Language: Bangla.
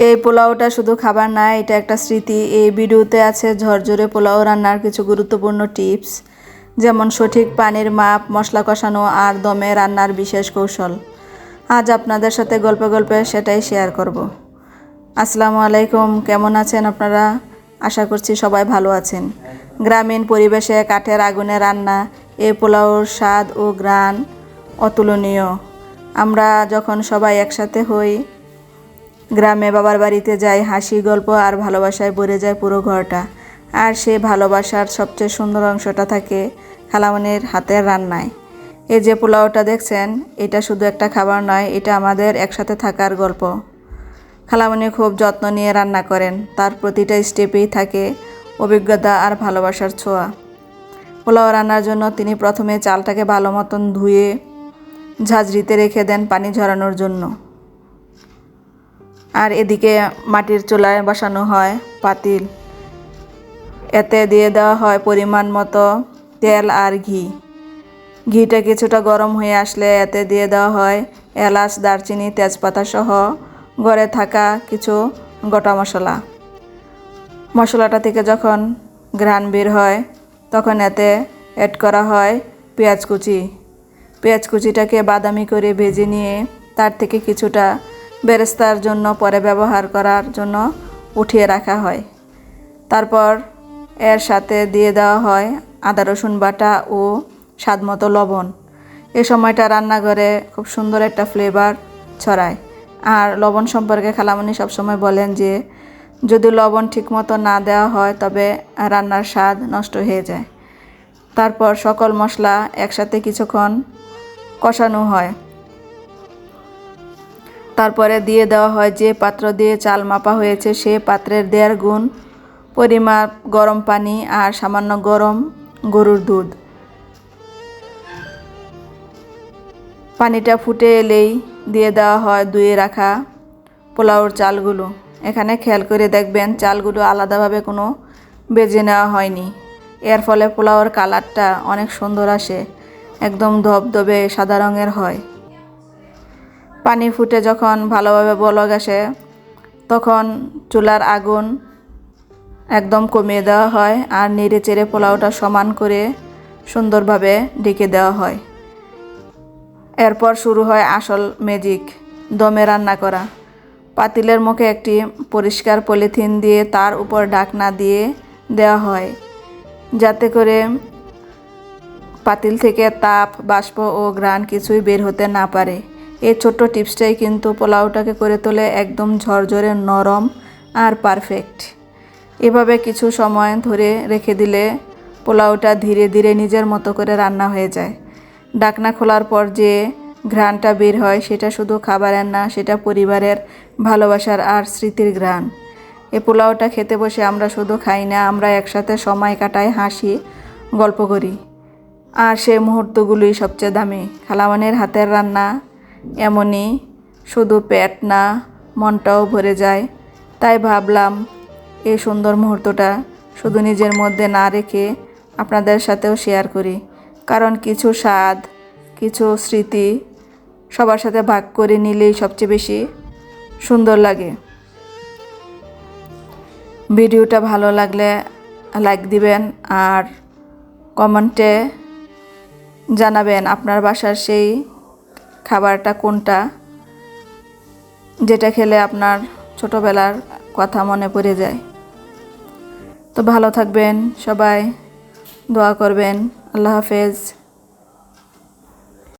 এই পোলাওটা শুধু খাবার না, এটা একটা স্মৃতি। এই ভিডিওতে আছে ঝরঝরে পোলাও রান্নার কিছু গুরুত্বপূর্ণ টিপস, যেমন সঠিক পানির মাপ, মশলা কষানো আর দমে রান্নার বিশেষ কৌশল। আজ আপনাদের সাথে গল্পে গল্পে সেটাই শেয়ার করব। আসসালামু আলাইকুম, কেমন আছেন আপনারা? আশা করছি সবাই ভালো আছেন। গ্রামীণ পরিবেশে কাঠের আগুনে রান্না এই পোলাওর স্বাদ ও ঘ্রাণ অতুলনীয়। আমরা যখন সবাই একসাথে হই, গ্রামে বাবার বাড়িতে যাই, হাসি, গল্প আর ভালোবাসায় ভরে যায় পুরো ঘরটা। আর সেই ভালোবাসার সবচেয়ে সুন্দর অংশটা থাকে খালামণির হাতের রান্নায়। এই যে পোলাওটা দেখছেন, এটা শুধু একটা খাবার নয়, এটা আমাদের একসাথে থাকার গল্প। খালামণি খুব যত্ন নিয়ে রান্না করেন, তার প্রতিটা স্টেপেই থাকে অভিজ্ঞতা আর ভালোবাসার ছোঁয়া। পোলাও রান্নার জন্য তিনি প্রথমে চালটাকে ভালো মতন ধুয়ে ঝাঁঝরিতে রেখে দেন পানি ঝরানোর জন্য। আর এদিকে মাটির চুলায় বসানো হয় পাতিল, এতে দিয়ে দেওয়া হয় পরিমাণ মতো তেল আর ঘি। ঘিটা কিছুটা গরম হয়ে আসলে এতে দিয়ে দেওয়া হয় এলাচ, দারচিনি, তেজপাতা সহ ঘরে থাকা কিছু গোটা মশলা। মশলাটা থেকে যখন ঘ্রাণ বের হয় তখন এতে অ্যাড করা হয় পেঁয়াজ কুচি। পেঁয়াজ কুচিটাকে বাদামি করে ভেজে নিয়ে তার থেকে কিছুটা বেরেস্তার জন্য পরে ব্যবহার করার জন্য উঠিয়ে রাখা হয়। তারপর এর সাথে দিয়ে দেওয়া হয় আদা রসুন বাটা ও স্বাদমতো লবণ। এই সময়টা রান্নাঘরে খুব সুন্দর একটা ফ্লেভার ছড়ায়। আর লবণ সম্পর্কে খালামণি সবসময় বলেন যে যদি লবণ ঠিকমতো না দেওয়া হয় তবে রান্নার স্বাদ নষ্ট হয়ে যায়। তারপর সকল মশলা একসাথে কিছুক্ষণ কষানো হয়। তারপরে দিয়ে দেওয়া হয় যে পাত্র দিয়ে চাল মাপা হয়েছে সে পাত্রের 1.5 গুণ পরিমাপ গরম পানি আর সামান্য গরম গরুর দুধ। পানিটা ফুটে এলেই দিয়ে দেওয়া হয় ধুয়ে রাখা পোলাওর চালগুলো। এখানে খেয়াল করে দেখবেন চালগুলো আলাদাভাবে কোনো ভেজে নেওয়া হয়নি। এর ফলে পোলাওর কালারটা অনেক সুন্দর আসে, একদম ধবধবে সাদা রঙের হয়। পানি ফুটে যখন ভালোভাবে বলক আসে তখন চুলার আগুন একদম কমিয়ে দেওয়া হয় আর নেড়ে চেড়ে পোলাওটা সমান করে সুন্দরভাবে ঢেকে দেওয়া হয়। এরপর শুরু হয় আসল ম্যাজিক, দমে রান্না করা। পাতিলের মুখে একটি পরিষ্কার পলিথিন দিয়ে তার উপর ঢাকনা দিয়ে দেওয়া হয়, যাতে করে পাতিল থেকে তাপ, বাষ্প ও ঘ্রাণ কিছুই বের হতে না পারে। এই ছোট্ট টিপসটাই কিন্তু পোলাওটাকে করে তোলে একদম ঝরঝরে, নরম আর পারফেক্ট। এভাবে কিছু সময় ধরে রেখে দিলে পোলাওটা ধীরে ধীরে নিজের মতো করে রান্না হয়ে যায়। ঢাকনা খোলার পর যে ঘ্রাণটা বের হয় সেটা শুধু খাবারের না, সেটা পরিবারের ভালোবাসার আর স্মৃতির ঘ্রাণ। এই পোলাওটা খেতে বসে আমরা শুধু খাই না, আমরা একসাথে সময় কাটাই, হাসি, গল্প করি। আর সেই মুহূর্তগুলোই সবচেয়ে দামি। খালামণির হাতের রান্না এমনই, শুধু পেট না, মনটাও ভরে যায়। তাই ভাবলাম এই সুন্দর মুহূর্তটা শুধু নিজের মধ্যে না রেখে আপনাদের সাথেও শেয়ার করি, কারণ কিছু স্বাদ, কিছু স্মৃতি সবার সাথে ভাগ করে নিলেই সবচেয়ে বেশি সুন্দর লাগে। ভিডিওটা ভালো লাগলে লাইক দিবেন আর কমেন্টে জানাবেন আপনার বাসার সেই খাবারটা কোনটা, যেটা খেলে আপনার ছোটোবেলার কথা মনে পড়ে যায়। তো ভালো থাকবেন সবাই, দোয়া করবেন। আল্লাহ হাফেজ।